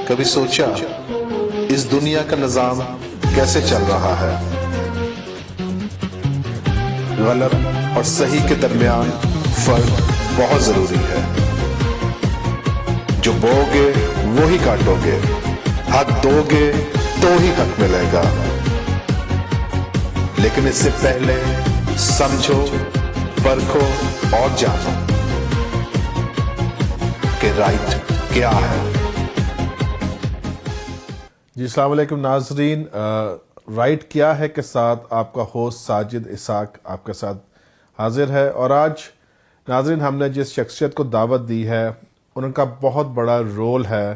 کبھی سوچا اس دنیا کا نظام کیسے چل رہا ہے؟ غلط اور صحیح کے درمیان فرق بہت ضروری ہے. جو بو گے وہی کاٹو گے، حق دو گے تو ہی حق ملے گا. لیکن اس سے پہلے سمجھو، پرکھو اور جانو کہ رائٹ کیا ہے. جی السلام علیکم ناظرین، رائٹ کیا ہے کے ساتھ آپ کا ہوسٹ ساجد اسحاق آپ کے ساتھ حاضر ہے. اور آج ناظرین ہم نے جس شخصیت کو دعوت دی ہے ان کا بہت بڑا رول ہے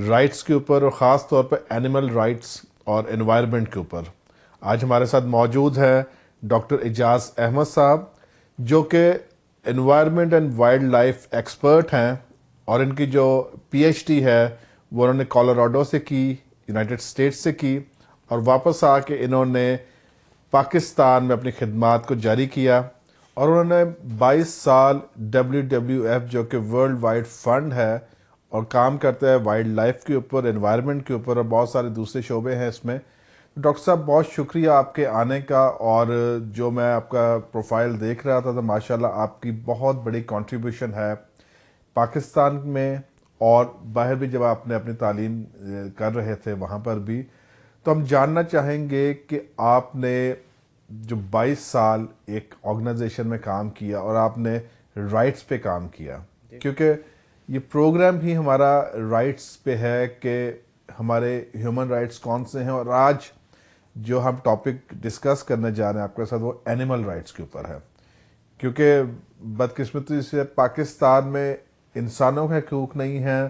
رائٹس کے اوپر، اور خاص طور پر اینیمل رائٹس اور انوائرمنٹ کے اوپر. آج ہمارے ساتھ موجود ہے ڈاکٹر اعجاز احمد صاحب، جو کہ environment and wildlife expert ہیں، اور ان کی جو پی ایچ ڈی ہے وہ انہوں نے کولوراڈو سے کی، یونائٹڈ اسٹیٹس سے کی، اور واپس آ کے انہوں نے پاکستان میں اپنی خدمات کو جاری کیا. اور انہوں نے 22 سال WWF جو کہ ورلڈ وائڈ فنڈ ہے اور کام کرتا ہے وائلڈ لائف کے اوپر، انوائرمنٹ کے اوپر، اور بہت سارے دوسرے شعبے ہیں اس میں. ڈاکٹر صاحب بہت شکریہ آپ کے آنے کا. اور جو میں آپ کا پروفائل دیکھ رہا تھا تو ماشاءاللہ آپ کی بہت بڑی کنٹریبیوشن ہے پاکستان میں، اور باہر بھی جب آپ نے اپنی تعلیم کر رہے تھے وہاں پر بھی. تو ہم جاننا چاہیں گے کہ آپ نے جو 22 سال ایک آرگنائزیشن میں کام کیا اور آپ نے رائٹس پہ کام کیا، کیونکہ یہ پروگرام ہی ہمارا رائٹس پہ ہے کہ ہمارے ہیومن رائٹس کون سے ہیں. اور آج جو ہم ٹاپک ڈسکس کرنے جا رہے ہیں آپ کے ساتھ وہ اینیمل رائٹس کے اوپر ہے، کیونکہ بدقسمتی سے پاکستان میں انسانوں کے حقوق نہیں ہیں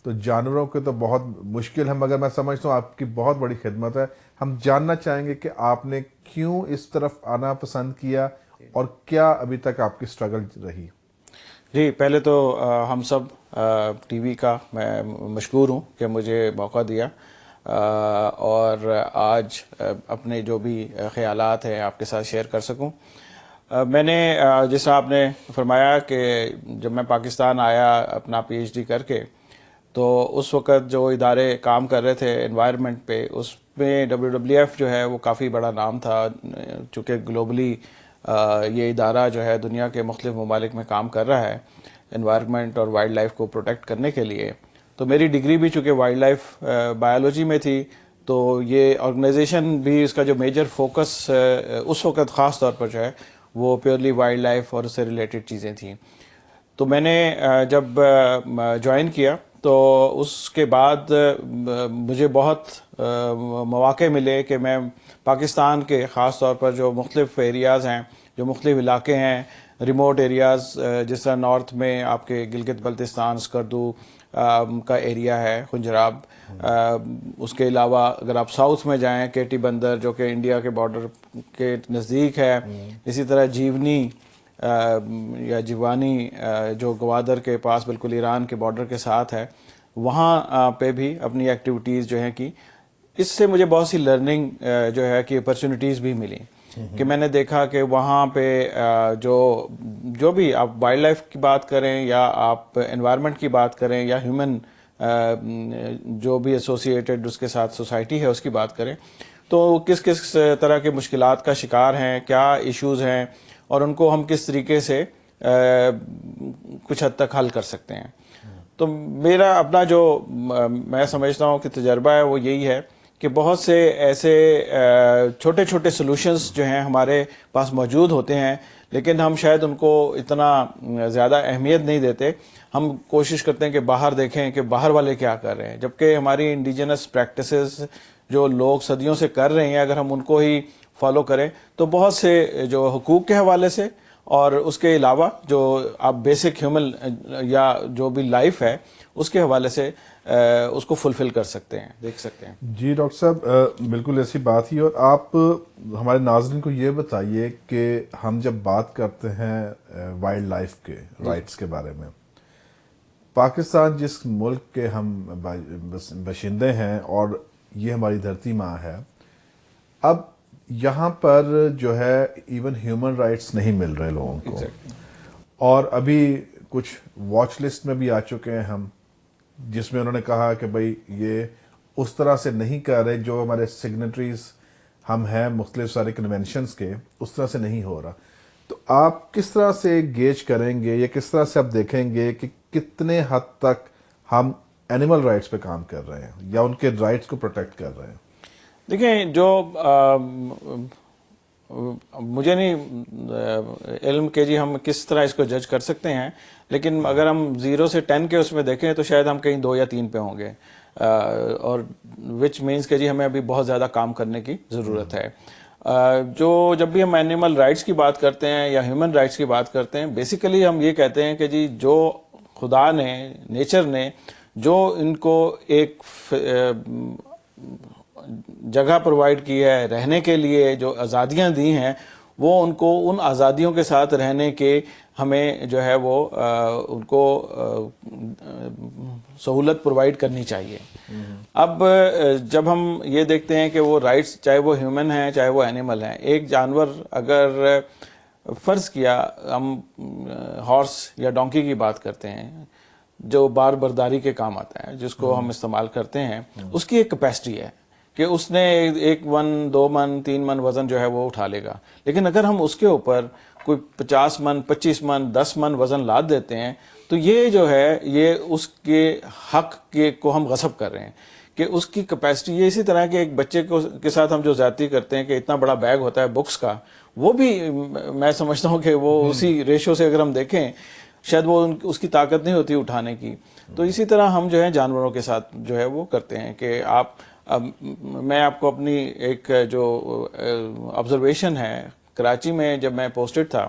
تو جانوروں کے تو بہت مشکل ہے. مگر میں سمجھتا ہوں آپ کی بہت بڑی خدمت ہے. ہم جاننا چاہیں گے کہ آپ نے کیوں اس طرف آنا پسند کیا اور کیا ابھی تک آپ کی اسٹرگل رہی. جی پہلے تو ہم سب ٹی وی کا میں مشکور ہوں کہ مجھے موقع دیا اور آج اپنے جو بھی خیالات ہیں آپ کے ساتھ شیئر کر سکوں. میں نے جیسا آپ نے فرمایا کہ جب میں پاکستان آیا اپنا پی ایچ ڈی کر کے، تو اس وقت جو ادارے کام کر رہے تھے انوائرمنٹ پہ، اس میں WWF جو ہے وہ کافی بڑا نام تھا، چونکہ گلوبلی یہ ادارہ جو ہے دنیا کے مختلف ممالک میں کام کر رہا ہے انوائرمنٹ اور وائلڈ لائف کو پروٹیکٹ کرنے کے لیے. تو میری ڈگری بھی چونکہ وائلڈ لائف بایولوجی میں تھی، تو یہ آرگنائزیشن بھی اس کا جو میجر فوکس اس وقت خاص طور پر جو ہے وہ پیورلی وائلڈ لائف اور اس سے ریلیٹڈ چیزیں تھیں. تو میں نے جب جوائن کیا تو اس کے بعد مجھے بہت مواقع ملے کہ میں پاکستان کے خاص طور پر جو مختلف ایریاز ہیں، جو مختلف علاقے ہیں، ریموٹ ایریاز، جس طرح نارتھ میں آپ کے گلگت بلتستان، اسکردو کا ایریا ہے، خنجراب. اس کے علاوہ اگر آپ ساؤتھ میں جائیں، کیٹی بندر جو کہ انڈیا کے بارڈر کے نزدیک ہے، اسی طرح جیونی یا جیوانی جو گوادر کے پاس بالکل ایران کے بارڈر کے ساتھ ہے، وہاں پہ بھی اپنی ایکٹیویٹیز جو ہیں کی. اس سے مجھے بہت سی لرننگ جو ہے کہ اپرچونیٹیز بھی ملی کہ میں نے دیکھا کہ وہاں پہ جو بھی آپ وائلڈ لائف کی بات کریں یا آپ انوائرمنٹ کی بات کریں یا ہیومن جو بھی ایسوسیٹڈ اس کے ساتھ سوسائٹی ہے اس کی بات کریں، تو کس کس طرح کے مشکلات کا شکار ہیں، کیا ایشوز ہیں، اور ان کو ہم کس طریقے سے کچھ حد تک حل کر سکتے ہیں. تو میرا اپنا جو میں سمجھتا ہوں کہ تجربہ ہے وہ یہی ہے کہ بہت سے ایسے چھوٹے چھوٹے سلوشنز جو ہیں ہمارے پاس موجود ہوتے ہیں، لیکن ہم شاید ان کو اتنا زیادہ اہمیت نہیں دیتے. ہم کوشش کرتے ہیں کہ باہر دیکھیں کہ باہر والے کیا کر رہے ہیں، جبکہ ہماری انڈیجنس پریکٹسز جو لوگ صدیوں سے کر رہے ہیں، اگر ہم ان کو ہی فالو کریں تو بہت سے جو حقوق کے حوالے سے اور اس کے علاوہ جو آپ بیسک ہیومن یا جو بھی لائف ہے اس کے حوالے سے اس کو فلفل کر سکتے ہیں، دیکھ سکتے ہیں. جی ڈاکٹر صاحب بالکل ایسی بات ہی. اور آپ ہمارے ناظرین کو یہ بتائیے کہ ہم جب بات کرتے ہیں وائلڈ لائف کے رائٹس کے بارے میں، پاکستان جس ملک کے ہم باشندے ہیں اور یہ ہماری دھرتی ماں ہے، اب یہاں پر جو ہے ایون ہیومن رائٹس نہیں مل رہے لوگوں کو. اور ابھی کچھ واچ لسٹ میں بھی آ چکے ہیں ہم، جس میں انہوں نے کہا کہ بھائی یہ اس طرح سے نہیں کر رہے، جو ہمارے سگنیٹریز ہم ہیں مختلف سارے کنونشنز کے، اس طرح سے نہیں ہو رہا. تو آپ کس طرح سے گیج کریں گے یا کس طرح سے آپ دیکھیں گے کہ کتنے حد تک ہم اینیمل رائٹس پہ کام کر رہے ہیں یا ان کے رائٹس کو پروٹیکٹ کر رہے ہیں؟ دیکھیں، جو مجھے نہیں علم کہ جی ہم کس طرح اس کو جج کر سکتے ہیں، لیکن اگر ہم 0 سے 10 کے اس میں دیکھیں تو شاید ہم کہیں 2 یا 3 پہ ہوں گے، اور وچ مینس کہ جی ہمیں ابھی بہت زیادہ کام کرنے کی ضرورت ہے. جو جب بھی ہم اینیمل رائٹس کی بات کرتے ہیں یا ہیومن رائٹس کی بات کرتے ہیں، بیسیکلی ہم یہ کہتے ہیں کہ جی جو خدا نے، نیچر نے جو ان کو ایک جگہ پرووائڈ کی ہے رہنے کے لیے، جو آزادیاں دی ہیں، وہ ان کو ان آزادیوں کے ساتھ رہنے کے ہمیں جو ہے وہ ان کو سہولت پرووائڈ کرنی چاہیے. اب جب ہم یہ دیکھتے ہیں کہ وہ رائٹس، چاہے وہ ہیومن ہیں چاہے وہ اینیمل ہیں، ایک جانور اگر فرض کیا ہم ہارس یا ڈونکی کی بات کرتے ہیں جو بار برداری کے کام آتا ہے، جس کو ہم استعمال کرتے ہیں، اس کی ایک کیپیسٹی ہے کہ اس نے 1 من 2 من 3 من وزن جو ہے وہ اٹھا لے گا. لیکن اگر ہم اس کے اوپر کوئی 50 من 25 من 10 من وزن لاد دیتے ہیں تو یہ جو ہے یہ اس کے حق کو ہم غصب کر رہے ہیں کہ اس کی کیپیسٹی. یہ اسی طرح کہ ایک بچے کے ساتھ ہم جو زیادتی کرتے ہیں کہ اتنا بڑا بیگ ہوتا ہے بکس کا، وہ بھی میں سمجھتا ہوں کہ وہ اسی ریشو سے اگر ہم دیکھیں شاید وہ اس کی طاقت نہیں ہوتی اٹھانے کی. تو اسی طرح ہم جو ہے جانوروں کے ساتھ جو ہے وہ کرتے ہیں کہ میں آپ کو اپنی ایک جو آبزرویشن ہے، کراچی میں جب میں پوسٹڈ تھا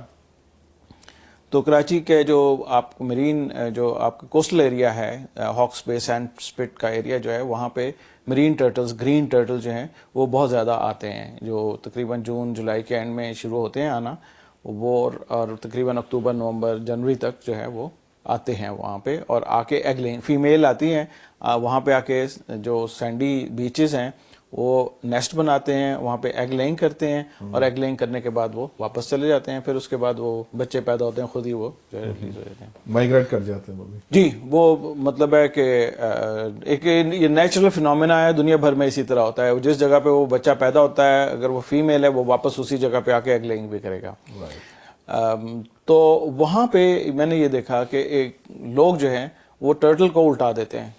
تو کراچی کے جو آپ مرین، جو آپ کا کوسٹل ایریا ہے، ہاکس بے سینڈ اسپٹ کا ایریا جو ہے، وہاں پہ مرین ٹرٹلز، گرین ٹرٹل جو ہیں وہ بہت زیادہ آتے ہیں، جو تقریباً جون جولائی کے اینڈ میں شروع ہوتے ہیں آنا، وہ اور تقریباً اکتوبر نومبر جنوری تک جو ہے وہ آتے ہیں وہاں پہ، اور آ کے ایگ لینگ فیمیل آتی ہیں وہاں پہ آ کے جو سینڈی بیچز ہیں وہ نیسٹ بناتے ہیں، وہاں پہ ایگ لینگ کرتے ہیں، اور ایگ لینگ کرنے کے بعد وہ واپس چلے جاتے ہیں. پھر اس کے بعد وہ بچے پیدا ہوتے ہیں، خود ہی وہ جو ہے ریلیز ہو جاتے ہیں، مائگریٹ کر جاتے ہیں وہ بھی. جی. وہ مطلب ہے کہ ایک یہ نیچرل فینومینا ہے، دنیا بھر میں اسی طرح ہوتا ہے. جس جگہ پہ وہ بچہ پیدا ہوتا ہے اگر وہ فیمیل ہے وہ واپس اسی جگہ پہ آ کے ایگ لینگ بھی کرے گا. تو وہاں پہ میں نے یہ دیکھا کہ ایک لوگ جو ہیں وہ ٹرٹل کو الٹا دیتے ہیں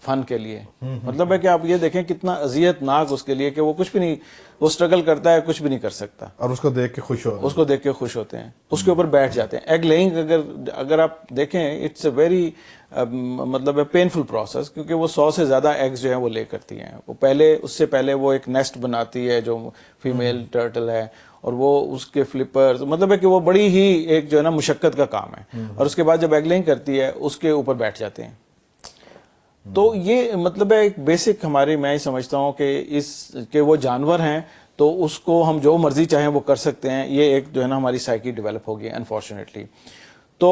فن کے لیے. مطلب ہے کہ آپ یہ دیکھیں کتنا اذیت ناک اس کے لیے کہ وہ کچھ بھی نہیں، وہ سٹرگل کرتا ہے، کچھ بھی نہیں کر سکتا، اور اس کو دیکھ کے خوش ہو اس کو دیکھ کے خوش ہوتے ہیں، اس کے اوپر بیٹھ جاتے ہیں. ایگ لیئنگ اگر آپ دیکھیں اٹس اے ویری مطلب ہے پینفل پروسیس، کیونکہ وہ 100 سے زیادہ ایگز جو ہیں وہ لے کرتی ہیں. وہ پہلے اس سے پہلے وہ ایک نیسٹ بناتی ہے جو فیمیل ٹرٹل ہے، اور وہ اس کے فلپر، مطلب ہے کہ وہ بڑی ہی ایک جو ہے نا مشقت کا کام ہے. اور اس کے بعد جب ایگ لیئنگ کرتی ہے اس کے اوپر بیٹھ جاتے ہیں. تو یہ مطلب ہے ایک بیسک ہماری، میں سمجھتا ہوں کہ وہ جانور ہیں تو اس کو ہم جو مرضی چاہیں وہ کر سکتے ہیں. یہ ایک جو ہے نا ہماری سائیکی ڈیولپ ہوگی انفارچونیٹلی. تو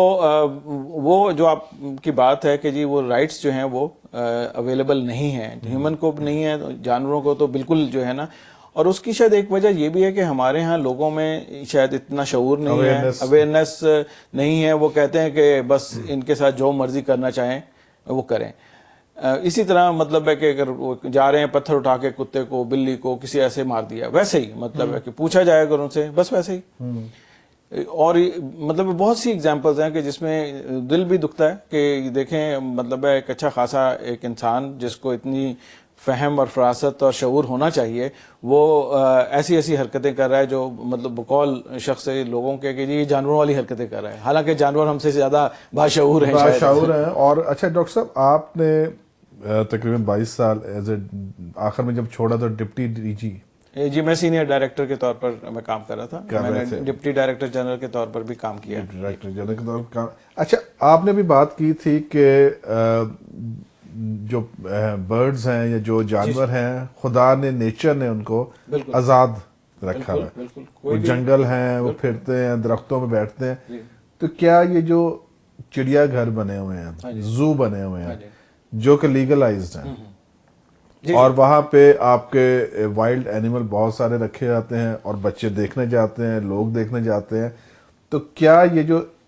وہ جو آپ کی بات ہے کہ جی وہ رائٹس جو ہیں وہ اویلیبل نہیں ہیں، ہیومن کو بھی نہیں ہے، جانوروں کو تو بالکل جو ہے نا. اور اس کی شاید ایک وجہ یہ بھی ہے کہ ہمارے ہاں لوگوں میں شاید اتنا شعور نہیں ہے، اویئرنیس نہیں ہے. وہ کہتے ہیں کہ بس ان کے ساتھ جو مرضی کرنا چاہیں وہ کریں. اسی طرح مطلب ہے کہ اگر وہ جا رہے ہیں پتھر اٹھا کے کتے کو، بلی کو، کسی ایسے مار دیا، ویسے ہی مطلب ہے کہ پوچھا جائے اگر ان سے بس ویسے ہی. اور مطلب بہت سی اگزامپلز ہیں کہ جس میں دل بھی دکھتا ہے کہ دیکھیں مطلب ہے ایک اچھا خاصا ایک انسان جس کو اتنی فہم اور فراست اور شعور ہونا چاہیے، وہ ایسی ایسی حرکتیں کر رہا ہے جو مطلب بقول شخص لوگوں کے کہ یہ جانوروں والی حرکتیں کر رہا ہے، حالانکہ جانور ہم سے زیادہ باشعور ہیں. باشعور ہیں. اور اچھا ڈاکٹر صاحب، آپ نے تقریباً 22 سال ایز اے آخر میں جب چھوڑا تو ڈپٹی ڈی جی، میں سینئر ڈائریکٹر کے طور پر میں کام کر رہا تھا. میں نے ڈپٹی ڈائریکٹر جنرل کے طور پر بھی کام کیا. ڈائریکٹر جنرل کے طور پر کام. اچھا، آپ نے بھی بات کی تھی کہ جو برڈز ہیں یا جو جانور ہیں، خدا نے، نیچر نے ان کو آزاد رکھا ہے. وہ جنگل ہیں، وہ پھرتے ہیں، درختوں پہ بیٹھتے ہیں. تو کیا یہ جو چڑیا گھر بنے ہوئے ہیں، زو بنے ہوئے ہیں جو کہ لیگلائزڈ ہیں، اور وہاں پہ آپ کے وائلڈ اینیمل بہت سارے رکھے جاتے ہیں اور بچے دیکھنے جاتے ہیں، لوگ دیکھنے جاتے ہیں، تو کیا یہ جو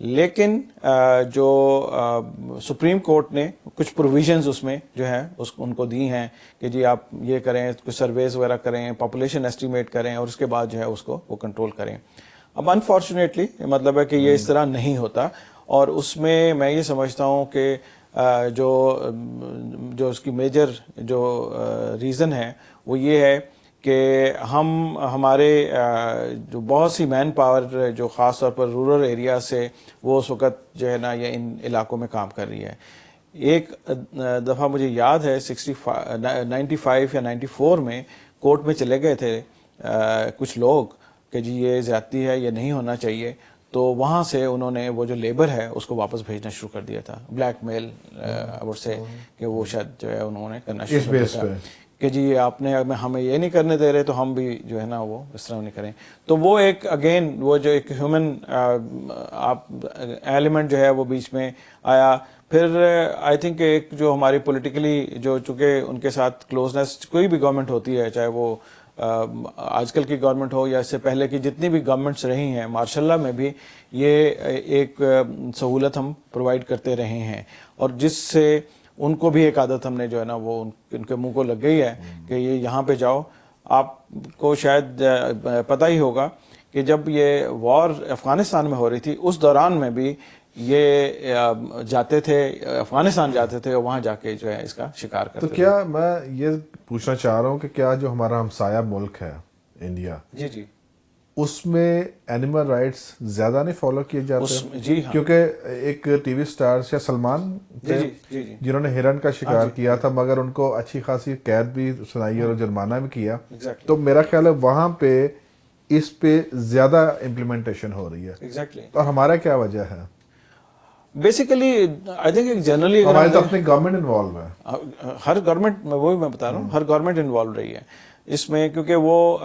لیکن جو سپریم کورٹ نے کچھ پروویژنز اس میں جو ہے ان کو دی ہیں کہ جی آپ یہ کریں, کچھ سرویز وغیرہ کریں, پاپولیشن ایسٹیمیٹ کریں اور اس کے بعد جو ہے اس کو وہ کنٹرول کریں. اب انفارچونیٹلی مطلب ہے کہ یہ اس طرح نہیں ہوتا, اور اس میں یہ سمجھتا ہوں کہ جو اس کی میجر جو ریزن ہے وہ یہ ہے کہ ہمارے جو بہت سی مین پاور جو خاص طور پر رورل ایریا سے وہ اس وقت جو ہے نا یہ ان علاقوں میں کام کر رہی ہے. ایک دفعہ مجھے یاد ہے 95 یا 94 میں کورٹ میں چلے گئے تھے کچھ لوگ کہ جی یہ زیادتی ہے, یہ نہیں ہونا چاہیے, تو وہاں سے انہوں نے وہ جو لیبر ہے اس کو واپس بھیجنا شروع کر دیا تھا, بلیک میل سے, کہ وہ شاید جو ہے انہوں نے کرنا شروع کر دیا تھا کہ جی آپ نے ہمیں یہ نہیں کرنے دے رہے تو ہم بھی جو ہے نا وہ اس طرح نہیں کریں. تو وہ ایک اگین وہ جو ایک ہیومن ایلیمنٹ جو ہے وہ بیچ میں آیا. پھر آئی تھنک ایک جو ہماری پولیٹیکلی جو چونکہ ان کے ساتھ کلوزنس کوئی بھی گورنمنٹ ہوتی ہے, چاہے وہ آج کل کی گورنمنٹ ہو یا اس سے پہلے کی جتنی بھی گورنمنٹس رہی ہیں, ماشاء اللہ میں بھی یہ ایک سہولت ہم پرووائڈ کرتے رہے ہیں, اور جس سے ان کو بھی ایک عادت ہم نے جو ہے نا وہ ان کے منہ کو لگ گئی ہے کہ یہ یہاں پہ جاؤ. آپ کو شاید پتہ ہی ہوگا کہ جب یہ وار افغانستان میں ہو رہی تھی اس دوران میں بھی یہ جاتے تھے, افغانستان جاتے تھے اور وہاں جا کے جو ہے اس کا شکار کرتے تھے. تو کیا میں یہ پوچھنا چاہ رہا ہوں کہ کیا جو ہمارا ہمسایہ ملک ہے انڈیا, جی اس میں اینیمل رائٹس زیادہ نہیں فالو کیے جاتے؟ جی ہاں, کیونکہ ایک ٹی وی اسٹار یا سلمان تھے جنہوں نے ہرن کا شکار کیا تھا, مگر ان کو اچھی خاصی قید بھی سنائی اور جرمانہ بھی کیا. تو میرا خیال ہے وہاں پہ اس پہ زیادہ امپلیمنٹیشن ہو رہی ہے, اور ہمارا کیا وجہ ہے؟ بیسیکلی آئی تھنک جنرلی ہماری تو اپنی گورنمنٹ انوالو ہے, ہر گورنمنٹ میں, وہی میں بتا رہا ہوں, ہر گورنمنٹ انوالو رہی ہے اس میں, کیونکہ وہ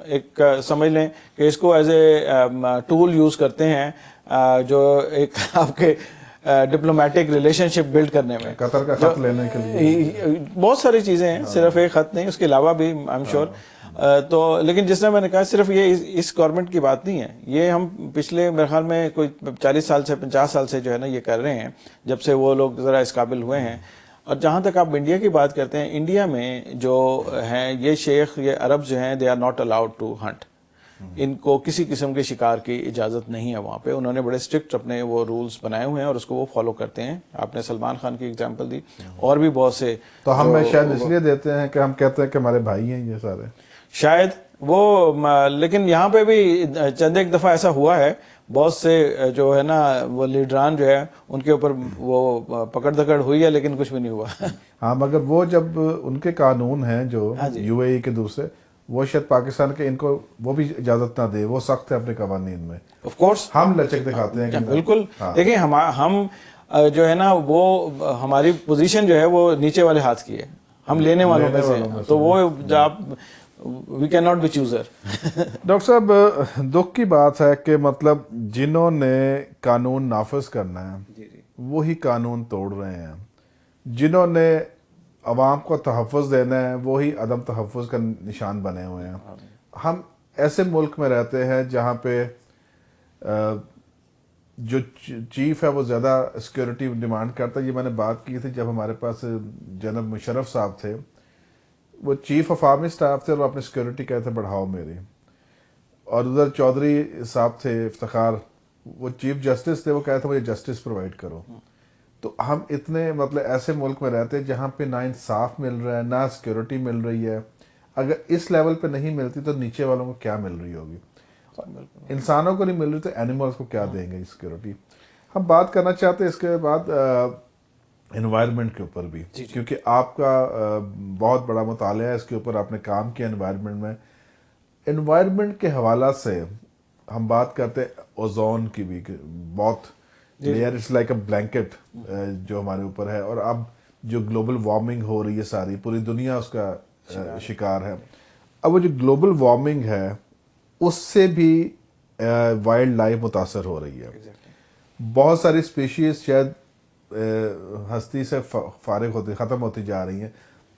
ایک سمجھ لیں کہ اس کو ایز اے ٹول یوز کرتے ہیں جو ایک آپ کے ڈپلومیٹک ریلیشن شپ بلڈ کرنے میں, قطر کا خط لینے کے لیے بہت ساری چیزیں ہیں, صرف ایک خط نہیں, اس کے علاوہ بھی آئی ایم شیور. تو لیکن جس طرح میں نے کہا صرف یہ اس گورنمنٹ کی بات نہیں ہے, یہ ہم پچھلے میرے خیال میں کوئی 40 سال سے 50 سال سے جو ہے نا یہ کر رہے ہیں, جب سے وہ لوگ ذرا اس قابل ہوئے ہیں. اور جہاں تک آپ انڈیا کی بات کرتے ہیں, انڈیا میں جو ہیں یہ شیخ, یہ عرب جو ہیں, they are not allowed to hunt. ان کو کسی قسم کے شکار کی اجازت نہیں ہے وہاں پہ. انہوں نے بڑے اسٹرکٹ اپنے وہ رولز بنائے ہوئے ہیں اور اس کو وہ فالو کرتے ہیں. آپ نے سلمان خان کی ایگزامپل دی, اور بھی بہت سے. تو ہم شاید اس لیے دیتے ہیں کہ ہم کہتے ہیں کہ ہمارے بھائی ہیں یہ سارے, شاید وہ, لیکن یہاں پہ بھی چند ایک دفعہ ایسا ہوا ہے, بہت سے جو ہے نا وہ لیڈران جو ہے ان کے اوپر وہ پکڑ دکڑ ہوئی ہے, لیکن کچھ بھی نہیں ہوا. ہاں, مگر وہ جب ان کے قانون ہیں جو یو اے ای کے دوسرے, وہ شاید پاکستان کے ان کو وہ بھی اجازت نہ دے, وہ سخت ہے اپنے قوانین میں. آف کورس ہم لچک دکھاتے ہیں. بالکل, دیکھیں ہم جو ہے نا وہ ہماری پوزیشن جو ہے وہ نیچے والے ہاتھ کی ہے, ہم لینے والوں میں سے, تو وہ آپ we can not be chooser. Doctor صاحب, دکھ کی بات ہے کہ مطلب جنہوں نے قانون نافذ کرنا ہے وہی قانون توڑ رہے ہیں, جنہوں نے عوام کو تحفظ دینا ہے وہی عدم تحفظ کا نشان بنے ہوئے ہیں. ہم ایسے ملک میں رہتے ہیں جہاں پہ جو چیف ہے وہ زیادہ سیکیورٹی ڈیمانڈ کرتا ہے. یہ میں نے بات کی تھی جب ہمارے پاس جنرل مشرف صاحب تھے, وہ چیف آف آرمی اسٹاف تھے اور وہ اپنی سیکیورٹی کہتے بڑھاؤ میری. اور ادھر چودھری صاحب تھے افتخار, وہ چیف جسٹس تھے, وہ کہتے مجھے جسٹس پرووائڈ کرو. تو ہم اتنے مطلب ایسے ملک میں رہتے ہیں جہاں پہ نہ انصاف مل رہا ہے, نہ سیکیورٹی مل رہی ہے. اگر اس لیول پہ نہیں ملتی تو نیچے والوں کو کیا مل رہی ہوگی؟ انسانوں کو نہیں مل رہی تو اینیملز کو کیا دیں گے سیکیورٹی؟ ہم بات کرنا چاہتے ہیں اس کے بعد انوائرمنٹ کے اوپر بھی, کیونکہ آپ کا بہت بڑا مطالعہ ہے اس کے اوپر, آپ نے کام کیا انوائرمنٹ میں. انوائرمنٹ کے حوالہ سے ہم بات کرتے ہیں اوزون کی بھی, بہت layer it's like a blanket جو ہمارے اوپر ہے, اور اب جو گلوبل وارمنگ ہو رہی ہے ساری پوری دنیا اس کا شکار ہے. اب وہ جو گلوبل وارمنگ ہے اس سے بھی وائلڈ لائف متاثر ہو رہی ہے. بہت ساری اسپیشیز شاید ہستی سے فارغ ہوتی ختم ہوتی جا رہی ہیں.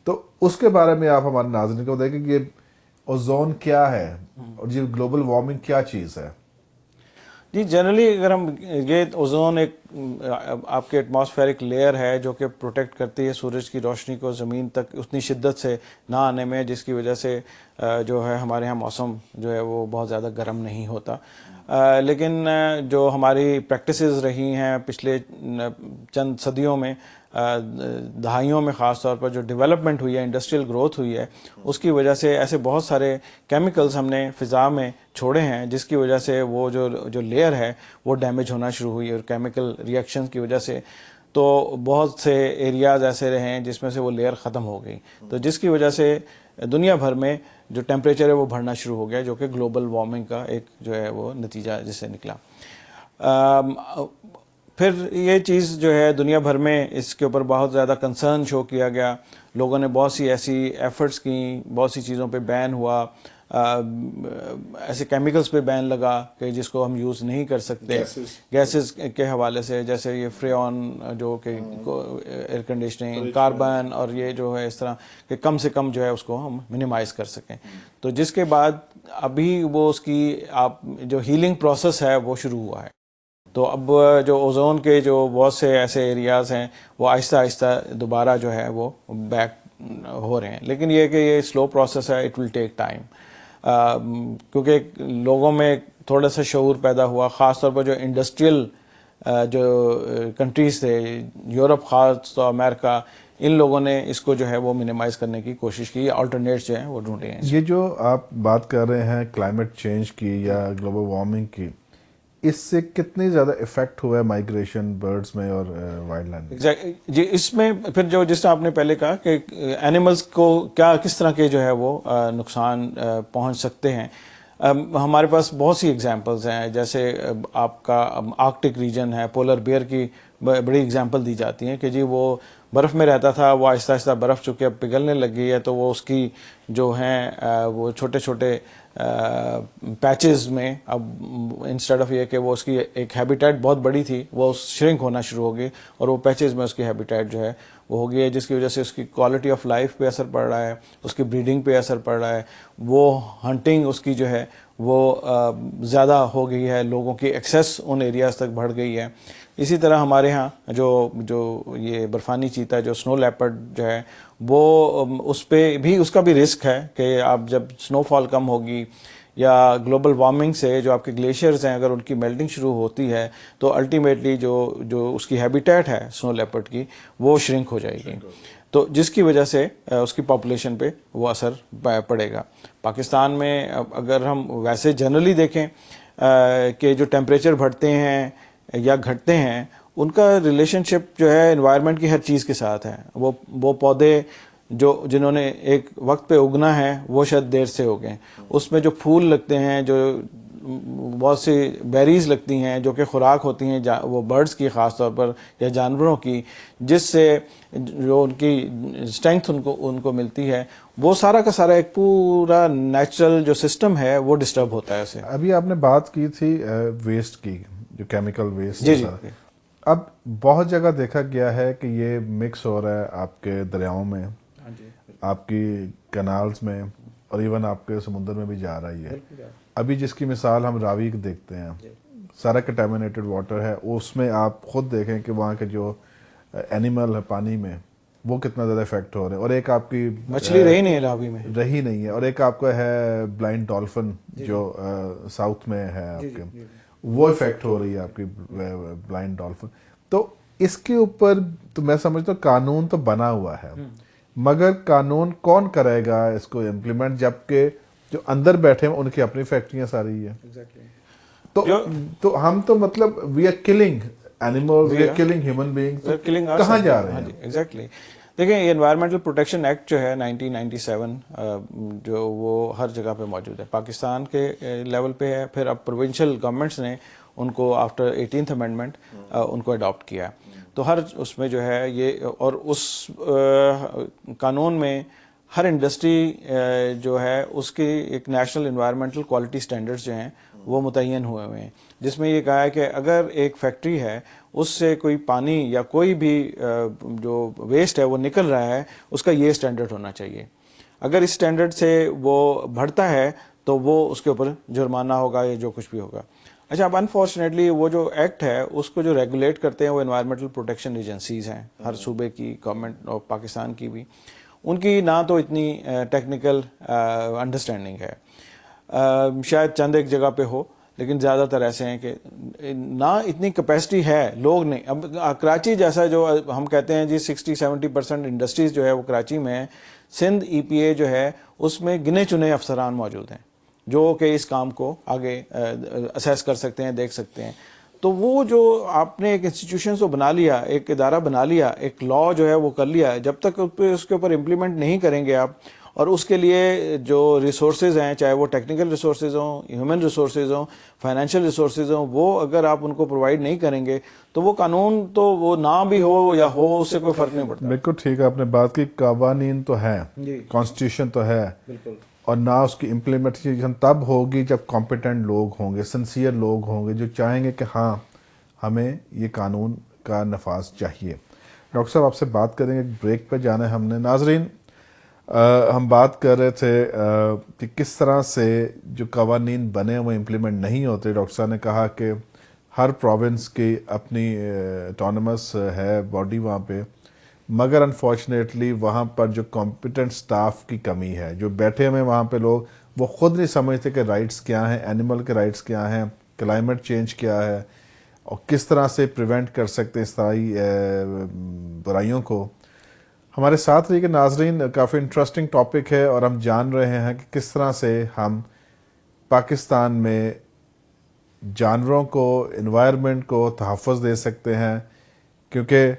تو اس کے بارے میں آپ ہمارے ناظرین کو بتائیں کہ یہ اوزون کیا ہے اور یہ گلوبل وارمنگ کیا چیز ہے؟ جی جنرلی اگر ہم یہ اوزون ایک آپ کے ایٹماسفیرک لیئر ہے جو کہ پروٹیکٹ کرتی ہے سورج کی روشنی کو زمین تک اتنی شدت سے نہ آنے میں، جس کی وجہ سے جو ہے ہمارے ہاں موسم جو ہے وہ بہت زیادہ گرم نہیں ہوتا. لیکن جو ہماری پریکٹسز رہی ہیں پچھلے چند صدیوں میں، دہائیوں میں خاص طور پر جو ڈیولپمنٹ ہوئی ہے، انڈسٹریل گروتھ ہوئی ہے، اس کی وجہ سے ایسے بہت سارے کیمیکلز ہم نے فضا میں چھوڑے ہیں جس کی وجہ سے وہ جو لیئر ہے وہ ڈیمیج ہونا شروع ہوئی، اور کیمیکل ریئیکشنز کی وجہ سے تو بہت سے ایریاز ایسے رہے ہیں جس میں سے وہ لیئر ختم ہو گئی، تو جس کی وجہ سے دنیا بھر میں جو ٹیمپریچر ہے وہ بڑھنا شروع ہو گیا، جو کہ گلوبل وارمنگ کا ایک جو ہے وہ نتیجہ جس سے نکلا. پھر یہ چیز جو ہے دنیا بھر میں اس کے اوپر بہت زیادہ کنسرن شو کیا گیا، لوگوں نے بہت سی ایسی ایفرٹس کی، بہت سی چیزوں پہ بین ہوا، ایسے کیمیکلز پہ بین لگا کہ جس کو ہم یوز نہیں کر سکتے گیسز کے حوالے سے، جیسے یہ فریون جو کہ ایئر کنڈیشننگ، کاربن، اور یہ جو ہے اس طرح کہ کم سے کم جو ہے اس کو ہم منیمائز کر سکیں. تو جس کے بعد ابھی وہ اس کی آپ جو ہیلنگ پروسیس ہے وہ شروع ہوا ہے. تو اب جو اوزون کے جو بہت سے ایسے ایریاز ہیں وہ آہستہ آہستہ دوبارہ جو ہے وہ بیک ہو رہے ہیں، لیکن یہ کہ یہ سلو پروسیس ہے، اٹ ول ٹیک ٹائم، کیونکہ لوگوں میں تھوڑا سا شعور پیدا ہوا، خاص طور پر جو انڈسٹریل جو کنٹریز تھے، یورپ خاص طور امریکہ، ان لوگوں نے اس کو جو ہے وہ منیمائز کرنے کی کوشش کی، آلٹرنیٹس جو ہیں وہ ڈھونڈے ہیں. یہ جو آپ بات کر رہے ہیں کلائمیٹ چینج کی یا گلوبل وارمنگ کی، اس سے کتنی زیادہ افیکٹ ہوا ہے مائگریشن برڈز میں اور وائلڈ لائف؟ جی اس میں پھر جو جس طرح آپ نے پہلے کہا کہ اینیملز کو کس طرح کے جو ہے وہ نقصان پہنچ سکتے ہیں، ہمارے پاس بہت سی ایگزامپلز ہیں. جیسے آپ کا آرکٹک ریجن ہے، پولر بیئر کی بڑی ایگزامپل دی جاتی ہیں کہ جی وہ برف میں رہتا تھا، وہ آہستہ آہستہ برف چونکہ اب پگھلنے لگ گئی ہے تو وہ اس کی جو ہیں وہ چھوٹے چھوٹے پیچز میں اب انسٹیڈ آف یہ کہ وہ اس کی ایک ہیبیٹیٹ بہت بڑی تھی وہ شرنک ہونا شروع ہو گئی، اور وہ پیچز میں اس کی ہیبیٹیٹ جو ہے وہ ہو گئی ہے، جس کی وجہ سے اس کی کوالٹی آف لائف پہ اثر پڑ رہا ہے، اس کی بریڈنگ پہ اثر پڑ رہا ہے، وہ ہنٹنگ اس کی جو ہے وہ زیادہ ہو گئی ہے، لوگوں کی ایکسیس ان ایریاز تک بڑھ گئی ہے. اسی طرح ہمارے ہاں جو یہ برفانی چیتا جو سنو لیپرڈ جو ہے وہ اس پہ بھی اس کا بھی رسک ہے کہ آپ جب سنو فال کم ہوگی یا گلوبل وارمنگ سے جو آپ کے گلیشیئرز ہیں اگر ان کی میلٹنگ شروع ہوتی ہے تو الٹیمیٹلی جو اس کی ہیبیٹیٹ ہے سنو لیپرڈ کی وہ شرنک ہو جائے گی، تو جس کی وجہ سے اس کی پاپولیشن پہ وہ اثر پڑے گا. پاکستان میں اگر ہم ویسے جنرلی دیکھیں کہ جو ٹیمپریچر بڑھتے ہیں یا گھٹتے ہیں ان کا ریلیشن شپ جو ہے انوائرمنٹ کی ہر چیز کے ساتھ ہے. وہ پودے جنہوں نے ایک وقت پہ اگنا ہے وہ شاید دیر سے اگیں، اس میں جو پھول لگتے ہیں، جو بہت سی بیریز لگتی ہیں جو کہ خوراک ہوتی ہیں وہ برڈز کی خاص طور پر یا جانوروں کی، جس سے جو ان کی اسٹرینتھ ان کو ملتی ہے، وہ سارا کا سارا ایک پورا نیچرل جو سسٹم ہے وہ ڈسٹرب ہوتا ہے اسے. ابھی آپ نے بات کی تھی ویسٹ کی، جو کیمیکل ویسٹ. جی اب بہت جگہ دیکھا گیا ہے کہ یہ مکس ہو رہا ہے آپ کے دریاؤں میں، آپ کی کنالز میں، اور ایون آپ کے سمندر میں بھی جا رہی ہے. ابھی جس کی مثال ہم راوی دیکھتے ہیں، سارا کنٹامینیٹڈ واٹر ہے، اس میں آپ خود دیکھیں کہ وہاں کے جو اینیمل ہے پانی میں وہ کتنا زیادہ افیکٹ ہو رہے ہیں. اور ایک آپ کی مچھلی رہی نہیں ہے راوی میں، رہی نہیں ہے، اور ایک آپ کا ہے بلائنڈ ڈولفن جو ساؤتھ میں ہے آپ کے، وہ افیکٹ ہو رہی ہے آپ کی بلائنڈ ڈولفن. تو اس کے اوپر تو میں سمجھتا ہوں قانون تو بنا ہوا ہے، مگر قانون کون کرے گا اس کو امپلیمنٹ، جبکہ جو اندر بیٹھے ہیں ان کی اپنی فیکٹریاں ساری ہیں. تو ہم تو مطلب we are killing animal, we are killing human being, کہاں جا رہے ہیں؟ ایگزیکٹلی. دیکھیں یہ انوائرمنٹل پروٹیکشن ایکٹ جو ہے 1997 جو وہ ہر جگہ پہ موجود ہے، پاکستان کے لیول پہ ہے، پھر اب پروونشل گورنمنٹس نے ان کو آفٹر 18th امینڈمنٹ ان کو اڈاپٹ کیا. تو ہر اس میں جو ہے یہ، اور اس قانون میں ہر انڈسٹری جو ہے اس کی ایک نیشنل انوائرمنٹل کوالٹی سٹینڈرڈز جو ہیں وہ متعین ہوئے ہیں، جس میں یہ کہا ہے کہ اگر ایک فیکٹری ہے اس سے کوئی پانی یا کوئی بھی جو ویسٹ ہے وہ نکل رہا ہے، اس کا یہ سٹینڈرڈ ہونا چاہیے. اگر اس سٹینڈرڈ سے وہ بڑھتا ہے تو وہ اس کے اوپر جرمانہ ہوگا یا جو کچھ بھی ہوگا. اچھا اب انفارچونیٹلی وہ جو ایکٹ ہے اس کو جو ریگولیٹ کرتے ہیں وہ انوائرمنٹل پروٹیکشن ایجنسیز ہیں ہر صوبے کی، گورنمنٹ اور پاکستان کی بھی، ان کی نہ تو اتنی ٹیکنیکل انڈرسٹینڈنگ ہے، شاید چند ایک جگہ پہ ہو، لیکن زیادہ تر ایسے ہیں کہ نہ اتنی کیپیسٹی ہے، لوگ نہیں. اب کراچی جیسا جو ہم کہتے ہیں جی 60-70% انڈسٹریز جو ہے وہ کراچی میں ہے، سندھ EPA جو ہے اس میں گنے چنے افسران موجود ہیں جو کہ اس کام کو آگے اسیس کر سکتے ہیں، دیکھ سکتے ہیں. تو وہ جو آپ نے ایک انسٹیٹیوشن کو بنا لیا، ایک ادارہ بنا لیا، ایک لا جو ہے وہ کر لیا، جب تک اس کے اوپر امپلیمنٹ نہیں کریں گے آپ، اور اس کے لیے جو ریسورسز ہیں، چاہے وہ ٹیکنیکل ریسورسز ہوں، ہیومن ریسورسز ہوں، فائنینشیل ریسورسز ہوں، وہ اگر آپ ان کو پرووائڈ نہیں کریں گے تو وہ قانون تو وہ نہ بھی ہو یا ہو اس سے کوئی فرق نہیں پڑتا. بالکل ٹھیک ہے، آپ نے بات کی، قوانین تو ہے، جی کانسٹیٹیوشن تو ہے، بالکل، اور نہ اس کی امپلیمنٹیشن تب ہوگی جب کمپیٹنٹ لوگ ہوں گے، سنسیئر لوگ ہوں گے جو چاہیں گے کہ ہاں ہمیں یہ قانون کا نفاذ چاہیے. ڈاکٹر صاحب آپ سے بات کریں گے، ایک بریک پہ جانا ہے ہم نے. ناظرین ہم بات کر رہے تھے کہ کس طرح سے جو قوانین بنے وہ امپلیمنٹ نہیں ہوتے. ڈاکٹر صاحب نے کہا کہ ہر پروونس کی اپنی اٹانومس ہے باڈی وہاں پہ، مگر انفارچونیٹلی وہاں پر جو کمپیٹنٹ سٹاف کی کمی ہے، جو بیٹھے ہوئے وہاں پہ لوگ وہ خود نہیں سمجھتے کہ رائٹس کیا ہیں، اینیمل کے رائٹس کیا ہیں، کلائمیٹ چینج کیا ہے، اور کس طرح سے پریونٹ کر سکتے ہیں اس طرح برائیوں کو. ہمارے ساتھ رہی کہ ناظرین کافی انٹرسٹنگ ٹاپک ہے، اور ہم جان رہے ہیں کہ کس طرح سے ہم پاکستان میں جانوروں کو، انوائرمنٹ کو تحفظ دے سکتے ہیں، کیونکہ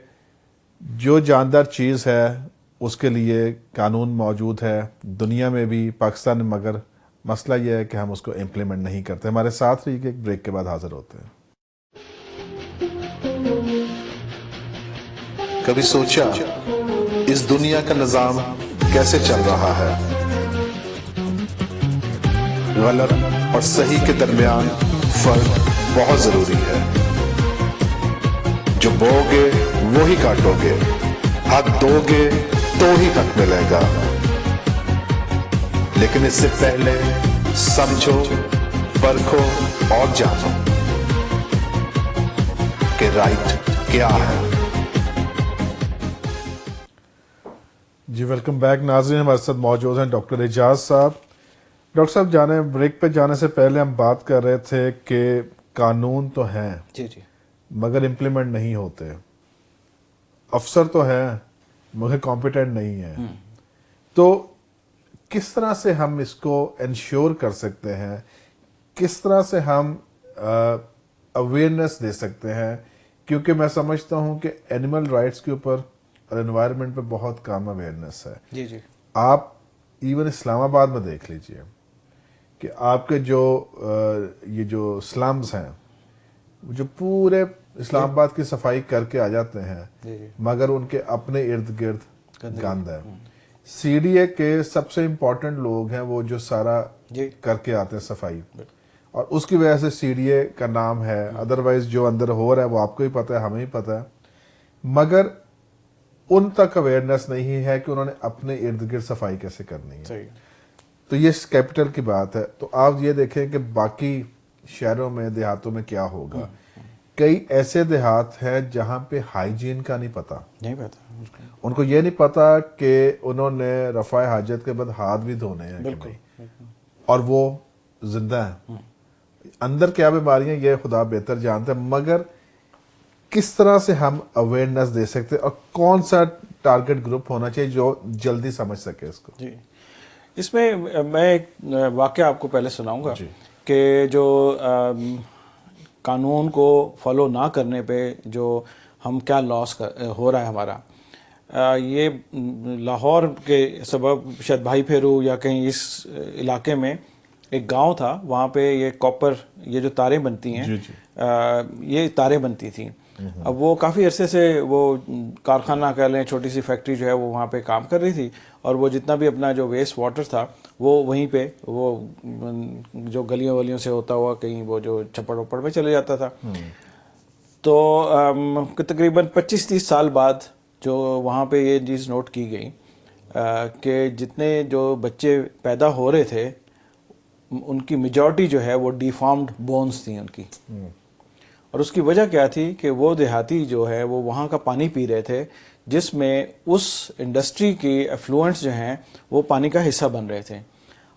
جو جاندار چیز ہے اس کے لیے قانون موجود ہے دنیا میں بھی، پاکستان میں، مگر مسئلہ یہ ہے کہ ہم اس کو امپلیمنٹ نہیں کرتے. ہمارے ساتھ رہی کہ ایک بریک کے بعد حاضر ہوتے ہیں. کبھی سوچا اس دنیا کا نظام کیسے چل رہا ہے؟ غلط اور صحیح کے درمیان فرق بہت ضروری ہے. جو بو گے وہی کاٹو گے، حق دو گے تو ہی حق ملے گا. لیکن اس سے پہلے سمجھو، پرکھو اور جانو کہ رائٹ کیا ہے. جی ویلکم بیک ناظرین، ہمارے ساتھ موجود ہیں ڈاکٹر اعجاز صاحب. ڈاکٹر صاحب بریک پہ جانے سے پہلے ہم بات کر رہے تھے کہ قانون تو ہیں جی جی مگر امپلیمنٹ نہیں ہوتے، افسر تو ہیں مگر کمپیٹنٹ نہیں ہیں. تو کس طرح سے ہم اس کو انشور کر سکتے ہیں، کس طرح سے ہم اویئرنیس دے سکتے ہیں؟ کیونکہ میں سمجھتا ہوں کہ اینیمل رائٹس کے اوپر اور انوائرمنٹ پہ بہت کم اویئرنیس ہے. جی جی آپ ایون اسلام آباد میں دیکھ لیجئے کہ آپ کے یہ جو سلمز ہیں جو پورے اسلام آباد کی صفائی کر کے آ جاتے ہیں، مگر ان کے اپنے ارد گرد گند ہے. CDA کے سب سے امپورٹنٹ لوگ ہیں وہ جو سارا کر کے آتے ہیں صفائی، اور اس کی وجہ سے CDA کا نام ہے. ادروائز جو اندر ہو رہا ہے وہ آپ کو ہی پتہ ہے، ہمیں ہی پتہ ہے، مگر ان تک اویئرنیس نہیں ہے کہ انہوں نے اپنے ارد گرد صفائی کیسے کرنی ہے. تو یہ کیپٹل کی بات ہے. تو آپ یہ دیکھیں کہ باقی شہروں میں، دیہاتوں میں کیا ہوگا. کئی ایسے دیہات ہیں جہاں پہ ہائیجین کا نہیں پتا، ان کو یہ نہیں پتا کہ انہوں نے رفع حاجت کے بعد ہاتھ بھی دھونے ہیں کہ نہیں، اور وہ زندہ ہیں. اندر کیا بیماریاں یہ خدا بہتر جانتا ہے، مگر کس طرح سے ہم اویئرنیس دے سکتے اور کون سا ٹارگٹ گروپ ہونا چاہیے جو جلدی سمجھ سکے اس کو؟ جی اس میں میں ایک واقعہ آپ کو پہلے سناؤں گا کہ جو قانون کو فالو نہ کرنے پہ جو ہم کیا لاس ہو رہا ہے ہمارا. یہ لاہور کے سبب شاید بھائی پھیرو یا کہیں اس علاقے میں ایک گاؤں تھا، وہاں پہ یہ کاپر، یہ جو تاریں بنتی ہیں، یہ تاریں بنتی تھیں. اب وہ کافی عرصے سے وہ کارخانہ کہہ لیں، چھوٹی سی فیکٹری جو ہے وہ وہاں پہ کام کر رہی تھی، اور وہ جتنا بھی اپنا جو ویسٹ واٹر تھا وہ وہیں پہ وہ جو گلیوں ولیوں سے ہوتا ہوا کہیں وہ جو چھپڑ وپڑ میں چلے جاتا تھا. تو تقریباً 25-30 سال بعد جو وہاں پہ یہ چیز نوٹ کی گئی کہ جتنے جو بچے پیدا ہو رہے تھے ان کی میجورٹی جو ہے وہ ڈیفارمڈ بونز تھیں ان کی. اور اس کی وجہ کیا تھی کہ وہ دیہاتی جو ہے وہ وہاں کا پانی پی رہے تھے جس میں اس انڈسٹری کے ایفلوئنٹس جو ہیں وہ پانی کا حصہ بن رہے تھے.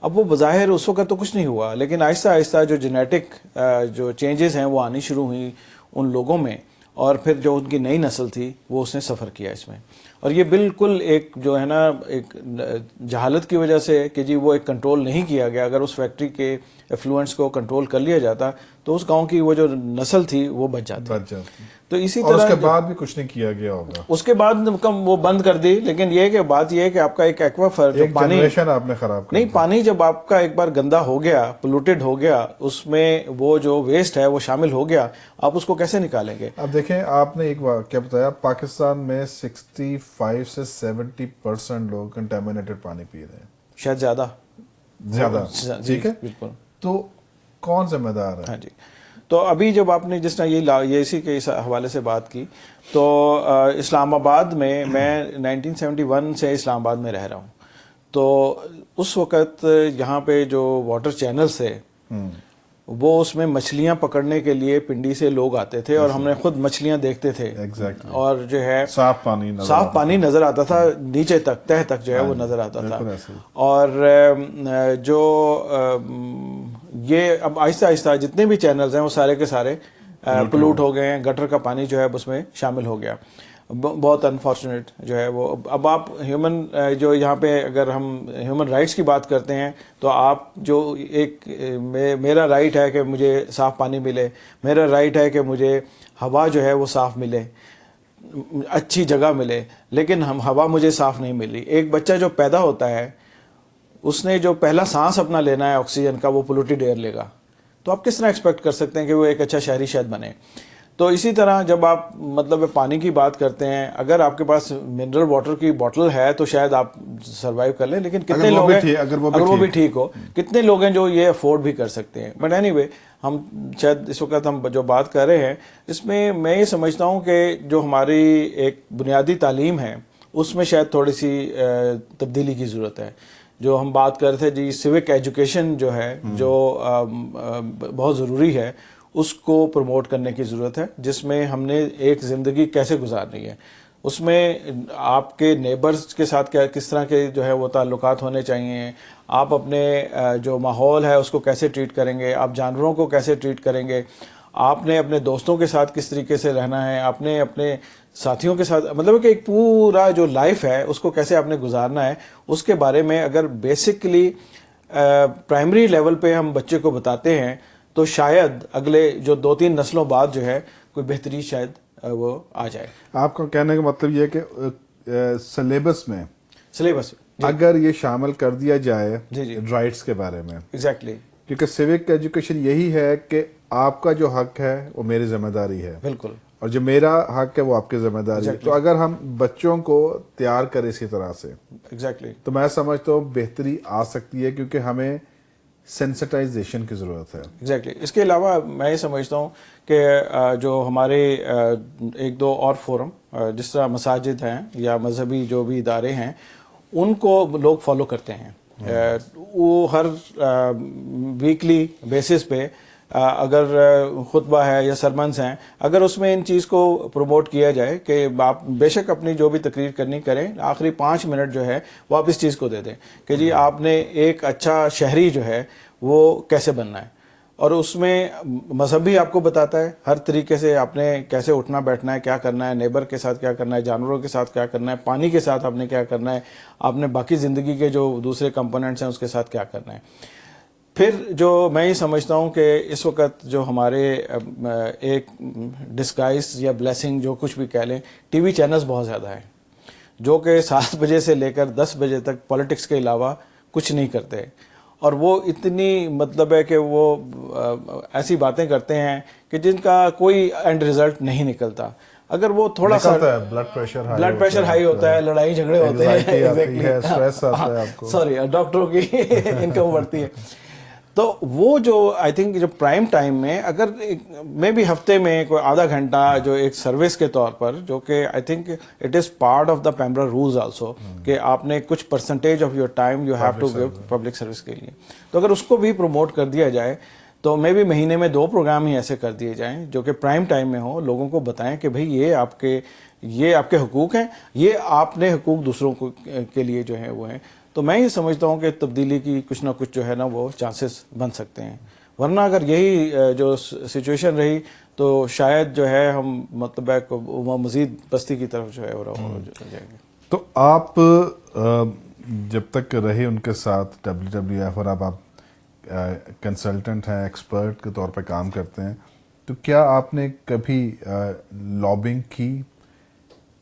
اب وہ بظاہر اس وقت تو کچھ نہیں ہوا، لیکن آہستہ آہستہ جو جینیٹک جو چینجز ہیں وہ آنی شروع ہوئی ان لوگوں میں، اور پھر جو ان کی نئی نسل تھی وہ اس نے سفر کیا اس میں. اور یہ بالکل ایک جو ہے نا ایک جہالت کی وجہ سے کہ جی وہ ایک کنٹرول نہیں کیا گیا. اگر اس فیکٹری کے ایفلوئنس کو کنٹرول کر لیا جاتا تو اس گاؤں کی وہ جو نسل تھی وہ بچ جاتی. تو اسی طرح اور اس کے بعد بھی کچھ نہیں کیا گیا ہوگا، اس کے بعد وہ بند کر دی. لیکن یہ کہ بات یہ ہے کہ آپ کا ایک ایکوافر جو پانی آپ نے خراب کر نہیں، پانی جب آپ کا ایک بار گندا ہو گیا، پولوٹیڈ ہو گیا، اس میں وہ جو ویسٹ ہے وہ شامل ہو گیا، آپ اس کو کیسے نکالیں گے؟ اب دیکھیں آپ نے ایک واقعہ بتایا، پاکستان میں 65 سے 70% لوگ کنٹامینیٹڈ پانی پی رہے ہیں، شاید زیادہ. ٹھیک ہے، بالکل. تو کون ذمہ دار ہے؟ ہاں جی. تو ابھی جب آپ نے جس طرح یہ اسی کے حوالے سے بات کی تو اسلام آباد میں 1971 سے اسلام آباد میں رہ رہا ہوں. تو اس وقت یہاں پہ جو واٹر چینلز تھے وہ اس میں مچھلیاں پکڑنے کے لیے پنڈی سے لوگ آتے تھے اور ہم نے خود مچھلیاں دیکھتے تھے. اور جو ہے صاف پانی نظر آتا تھا، نیچے تک تہ تک جو ہے وہ نظر آتا تھا. اور جو یہ اب آہستہ آہستہ جتنے بھی چینلز ہیں وہ سارے کے سارے پلوٹ ہو گئے ہیں، گٹر کا پانی جو ہے اس میں شامل ہو گیا. بہت انفارچونیٹ جو ہے وہ. اب آپ ہیومن جو یہاں پہ اگر ہم ہیومن رائٹس کی بات کرتے ہیں تو آپ جو ایک میرا رائٹ ہے کہ مجھے صاف پانی ملے، میرا رائٹ ہے کہ مجھے ہوا جو ہے وہ صاف ملے، اچھی جگہ ملے، لیکن ہوا مجھے صاف نہیں مل رہی. ایک بچہ جو پیدا ہوتا ہے اس نے جو پہلا سانس اپنا لینا ہے آکسیجن کا وہ پولوٹیڈ ایئر لے گا، تو آپ کس طرح ایکسپیکٹ کر سکتے ہیں کہ وہ ایک اچھا شہری شاید بنے؟ تو اسی طرح جب آپ مطلب پانی کی بات کرتے ہیں، اگر آپ کے پاس منرل واٹر کی بوٹل ہے تو شاید آپ سروائیو کر لیں، لیکن کتنے لوگ ہیں اگر وہ بھی ٹھیک ہو، کتنے لوگ ہیں جو یہ افورڈ بھی کر سکتے ہیں؟ بٹ اینی وے، ہم شاید اس وقت ہم جو بات کر رہے ہیں اس میں میں یہ سمجھتا ہوں کہ جو ہماری ایک بنیادی تعلیم ہے اس میں شاید تھوڑی سی تبدیلی کی ضرورت ہے. جو ہم بات کر رہے تھے جی سیوک ایجوکیشن جو ہے جو بہت ضروری ہے، اس کو پروموٹ کرنے کی ضرورت ہے، جس میں ہم نے ایک زندگی کیسے گزارنی ہے، اس میں آپ کے نیبرز کے ساتھ کس طرح کے جو ہے وہ تعلقات ہونے چاہیے، آپ اپنے جو ماحول ہے اس کو کیسے ٹریٹ کریں گے، آپ جانوروں کو کیسے ٹریٹ کریں گے، آپ نے اپنے دوستوں کے ساتھ کس طریقے سے رہنا ہے، آپ نے اپنے ساتھیوں کے ساتھ مطلب کہ ایک پورا جو لائف ہے اس کو کیسے آپ نے گزارنا ہے، اس کے بارے میں اگر بیسکلی پرائمری لیول پہ ہم بچے کو بتاتے ہیں تو شاید اگلے جو 2-3 نسلوں بعد جو ہے کوئی بہتری شاید وہ آ جائے. آپ کا کہنے کا مطلب یہ ہے کہ سلیبس میں اگر یہ شامل کر دیا جائے رائٹس کے بارے میں، ایگزیکٹلی، کیونکہ سیوک ایجوکیشن یہی ہے کہ آپ کا جو حق ہے وہ میری ذمہ داری ہے، بالکل، اور جو میرا حق ہے وہ آپ کی ذمہ داری ہے. تو اگر ہم بچوں کو تیار کریں اسی طرح سے تو میں سمجھتا ہوں بہتری آ سکتی ہے، کیونکہ ہمیں سینسٹائزیشن کی ضرورت ہے. ایگزیکٹلی. اس کے علاوہ میں یہ سمجھتا ہوں کہ جو ہمارے 1-2 اور فورم جس طرح مساجد ہیں یا مذہبی جو بھی ادارے ہیں ان کو لوگ فالو کرتے ہیں. وہ ہر ویکلی بیسس پہ اگر خطبہ ہے یا سرمنز ہیں، اگر اس میں ان چیز کو پروموٹ کیا جائے کہ آپ بے شک اپنی جو بھی تقریر کرنی کریں، آخری 5 منٹ جو ہے وہ آپ اس چیز کو دے دیں کہ جی آپ نے ایک اچھا شہری جو ہے وہ کیسے بننا ہے. اور اس میں مذہب بھی آپ کو بتاتا ہے ہر طریقے سے آپ نے کیسے اٹھنا بیٹھنا ہے، کیا کرنا ہے، نیبر کے ساتھ کیا کرنا ہے، جانوروں کے ساتھ کیا کرنا ہے، پانی کے ساتھ آپ نے کیا کرنا ہے، آپ نے باقی زندگی کے جو دوسرے کمپوننٹس ہیں اس کے ساتھ کیا کرنا ہے. پھر جو میں یہ سمجھتا ہوں کہ اس وقت جو ہمارے ایک ڈسگائز یا بلیسنگ جو کچھ بھی کہہ لیں، ٹی وی چینلز بہت زیادہ ہیں جو کہ 7 بجے سے لے کر 10 بجے تک پالیٹکس کے علاوہ کچھ نہیں کرتے، اور وہ اتنی مطلب ہے کہ وہ ایسی باتیں کرتے ہیں کہ جن کا کوئی اینڈ ریزلٹ نہیں نکلتا. اگر وہ تھوڑا سا بلڈ پریشر ہائی ہوتا ہے، لڑائی جھگڑے ہوتے ہیں، سوری ڈاکٹروں کی انکم بڑھتی ہے. تو وہ جو آئی تھنک جو پرائم ٹائم میں اگر میں بھی ہفتے میں کوئی آدھا گھنٹہ جو ایک سروس کے طور پر, جو کہ I think it is part of the PEMRA rules also, کہ آپ نے کچھ percentage of your time you have to give public service کے لیے, تو اگر اس کو بھی پروموٹ کر دیا جائے تو میں بھی مہینے میں 2 پروگرام ہی ایسے کر دیے جائیں جو کہ پرائم ٹائم میں ہوں, لوگوں کو بتائیں کہ بھئی یہ آپ کے حقوق ہیں, یہ آپ نے حقوق دوسروں کو کے لیے جو ہیں وہ ہیں. تو میں یہ سمجھتا ہوں کہ تبدیلی کی کچھ نہ کچھ جو ہے نا وہ چانسز بن سکتے ہیں, ورنہ اگر یہی جو سچویشن رہی تو شاید جو ہے ہم مطلب ہے مزید پستی کی طرف جو ہے وہ جائیں گے. تو آپ جب تک رہے ان کے ساتھ WWF اور اب آپ کنسلٹنٹ ہیں, ایکسپرٹ کے طور پہ کام کرتے ہیں, تو کیا آپ نے کبھی لابنگ کی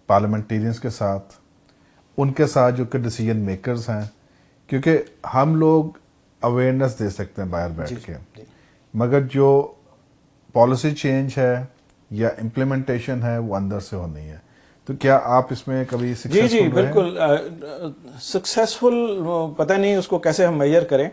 پارلیمنٹیرینز کے ساتھ, ان کے ساتھ جو کہ ڈیسیجن میکرز ہیں؟ کیونکہ ہم لوگ اویئرنیس دے سکتے ہیں باہر بیٹھ کے, مگر جو پالیسی چینج ہے یا امپلیمنٹیشن ہے وہ اندر سے ہونی ہے. تو کیا آپ اس میں کبھی سکسیسفل جی بالکل سکسیسفل, پتہ نہیں اس کو کیسے ہم میئر کریں,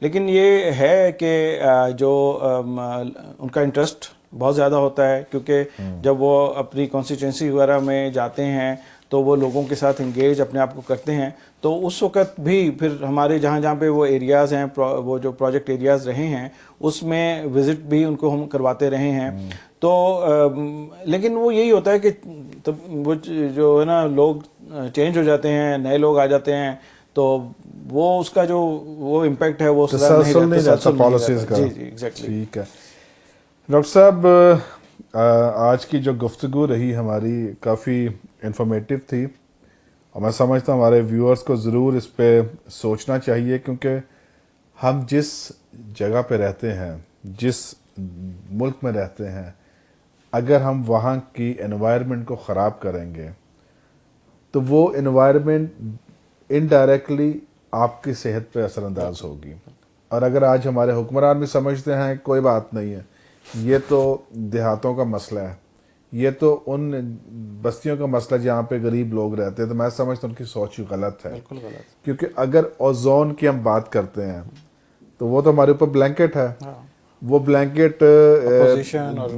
لیکن یہ ہے کہ جو ان کا انٹرسٹ بہت زیادہ ہوتا ہے, کیونکہ جب وہ اپنی کانسٹیٹوئنسی وغیرہ میں جاتے ہیں تو وہ لوگوں کے ساتھ انگیج اپنے آپ کو کرتے ہیں, تو اس وقت بھی پھر ہمارے جہاں پہ وہ ایریاز ہیں, وہ جو پروجیکٹ ایریاز رہے ہیں اس میں وزٹ بھی ان کو ہم کرواتے رہے ہیں. تو لیکن وہ یہی ہوتا ہے کہ وہ جو ہے نا لوگ چینج ہو جاتے ہیں, نئے لوگ آ جاتے ہیں, تو وہ اس کا جو وہ امپیکٹ ہے وہ تسلسل نہیں رہتا پالیسیز کا. جی ایگزیکٹلی. ٹھیک ہے ڈاکٹر صاحب, آج کی جو گفتگو رہی ہماری کافی انفارمیٹیو تھی, اور میں سمجھتا ہوں ہمارے ویورز کو ضرور اس پہ سوچنا چاہیے, کیونکہ ہم جس جگہ پہ رہتے ہیں, جس ملک میں رہتے ہیں, اگر ہم وہاں کی انوائرمنٹ کو خراب کریں گے تو وہ انوائرمنٹ انڈائریکٹلی آپ کی صحت پہ اثر انداز ہوگی. اور اگر آج ہمارے حکمران بھی سمجھتے ہیں کوئی بات نہیں ہے, یہ تو دیہاتوں کا مسئلہ ہے, یہ تو ان بستیوں کا مسئلہ جہاں پہ غریب لوگ رہتے ہیں, تو میں سمجھتا ہوں ان کی سوچ غلط ہے. بالکل غلط. کیونکہ اگر اوزون کی ہم بات کرتے ہیں تو وہ تو ہمارے اوپر بلینکٹ ہے, وہ بلینکٹ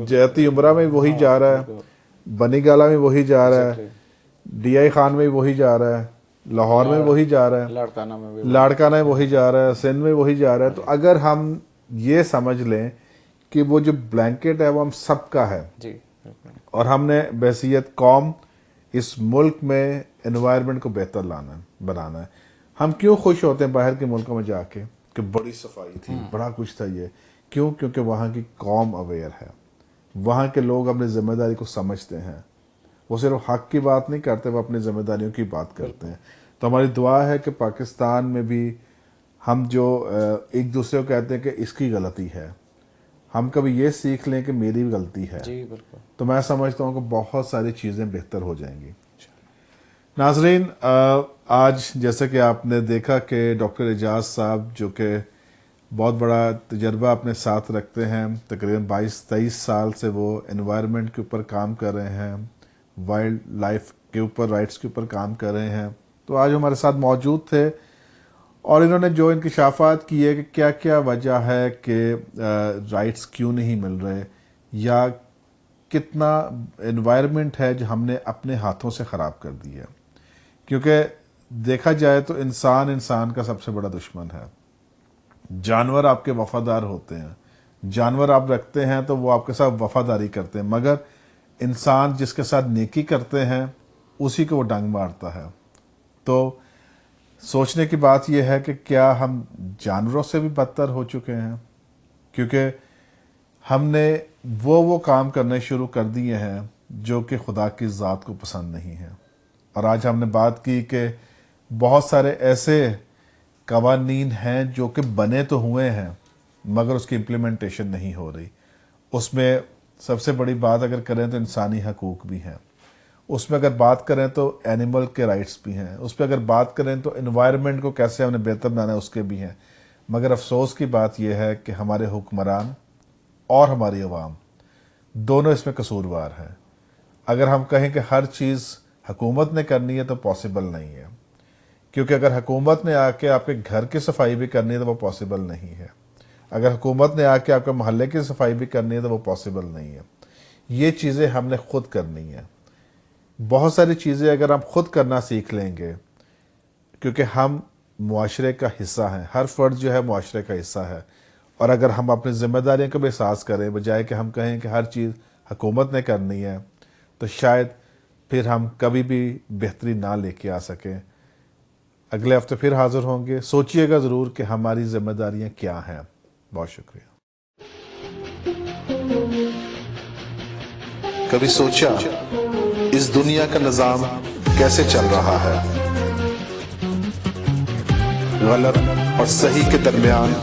جہتی عمرہ میں وہی جا رہا ہے, بنی گالا میں وہی جا رہا ہے, ڈی آئی خان میں وہی جا رہا ہے, لاہور میں وہی جا رہا ہے, لاڑکانہ میں وہی جا رہا ہے, سندھ میں وہی جا رہا ہے. تو اگر ہم یہ سمجھ لیں کہ وہ جو بلینکٹ ہے وہ ہم سب کا ہے, اور ہم نے بحیثیت قوم اس ملک میں انوائرمنٹ کو بہتر بنانا ہے. ہم کیوں خوش ہوتے ہیں باہر کے ملکوں میں جا کے کہ بڑی صفائی تھی, بڑا کچھ تھا, یہ کیوں؟ کیونکہ وہاں کی قوم اویئر ہے, وہاں کے لوگ اپنی ذمہ داری کو سمجھتے ہیں, وہ صرف حق کی بات نہیں کرتے, وہ اپنی ذمہ داریوں کی بات کرتے ہیں. تو ہماری دعا ہے کہ پاکستان میں بھی ہم جو ایک دوسرے کو کہتے ہیں کہ اس کی غلطی ہے, ہم کبھی یہ سیکھ لیں کہ میری بھی غلطی ہے. جی بالکل. تو میں سمجھتا ہوں کہ بہت ساری چیزیں بہتر ہو جائیں گی. ناظرین, آج جیسے کہ آپ نے دیکھا کہ ڈاکٹر اعجاز صاحب جو کہ بہت بڑا تجربہ اپنے ساتھ رکھتے ہیں, تقریباً 22-23 سال سے وہ انوائرمنٹ کے اوپر کام کر رہے ہیں, وائلڈ لائف کے اوپر, رائٹس کے اوپر کام کر رہے ہیں. تو آج ہمارے ساتھ موجود تھے, اور انہوں نے جو انکشافات کیے کہ کیا کیا وجہ ہے کہ رائٹس کیوں نہیں مل رہے, یا کتنا انوائرمنٹ ہے جو ہم نے اپنے ہاتھوں سے خراب کر دی ہے. کیونکہ دیکھا جائے تو انسان کا سب سے بڑا دشمن ہے. جانور آپ کے وفادار ہوتے ہیں, جانور آپ رکھتے ہیں تو وہ آپ کے ساتھ وفاداری کرتے ہیں, مگر انسان جس کے ساتھ نیکی کرتے ہیں اسی کو وہ ڈنگ مارتا ہے. تو سوچنے کی بات یہ ہے کہ کیا ہم جانوروں سے بھی بدتر ہو چکے ہیں, کیونکہ ہم نے وہ کام کرنے شروع کر دیے ہیں جو کہ خدا کی ذات کو پسند نہیں ہے. اور آج ہم نے بات کی کہ بہت سارے ایسے قوانین ہیں جو کہ بنے تو ہوئے ہیں مگر اس کی امپلیمنٹیشن نہیں ہو رہی. اس میں سب سے بڑی بات اگر کریں تو انسانی حقوق بھی ہیں, اس میں اگر بات کریں تو اینیمل کے رائٹس بھی ہیں, اس پہ اگر بات کریں تو انوائرمنٹ کو کیسے ہم نے بہتر بنانا ہے اس کے بھی ہیں. مگر افسوس کی بات یہ ہے کہ ہمارے حکمران اور ہماری عوام دونوں اس میں قصوروار ہیں. اگر ہم کہیں کہ ہر چیز حکومت نے کرنی ہے تو پاسبل نہیں ہے, کیونکہ اگر حکومت نے آ کے آپ کے گھر کی صفائی بھی کرنی ہے تو وہ پاسبل نہیں ہے. اگر حکومت نے آ کے آپ کے محلے کی صفائی بھی کرنی ہے تو وہ پاسبل نہیں ہے. یہ چیزیں ہم نے خود کرنی ہے. بہت ساری چیزیں اگر ہم خود کرنا سیکھ لیں گے, کیونکہ ہم معاشرے کا حصہ ہیں, ہر فرد جو ہے معاشرے کا حصہ ہے, اور اگر ہم اپنی ذمہ داریوں کو بھی احساس کریں بجائے کہ ہم کہیں کہ ہر چیز حکومت نے کرنی ہے, تو شاید پھر ہم کبھی بھی بہتری نہ لے کے آ سکیں. اگلے ہفتے پھر حاضر ہوں گے. سوچئے گا ضرور کہ ہماری ذمہ داریاں کیا ہیں. بہت شکریہ. کبھی سوچا اس دنیا کا نظام کیسے چل رہا ہے؟ غلط اور صحیح کے درمیان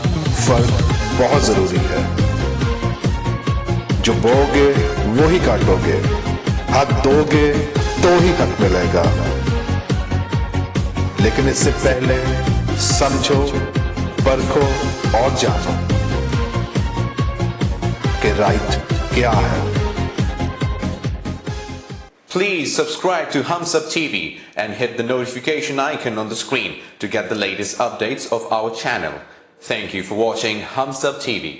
فرق بہت ضروری ہے. جو بو گے وہی کاٹو گے, حق دو گے تو ہی حق ملے گا. لیکن اس سے پہلے سمجھو, پرکھو اور جانو کہ رائٹ کیا ہے. Please subscribe to Humsab TV and hit the notification icon on the screen to get the latest updates of our channel. Thank you for watching Humsab TV.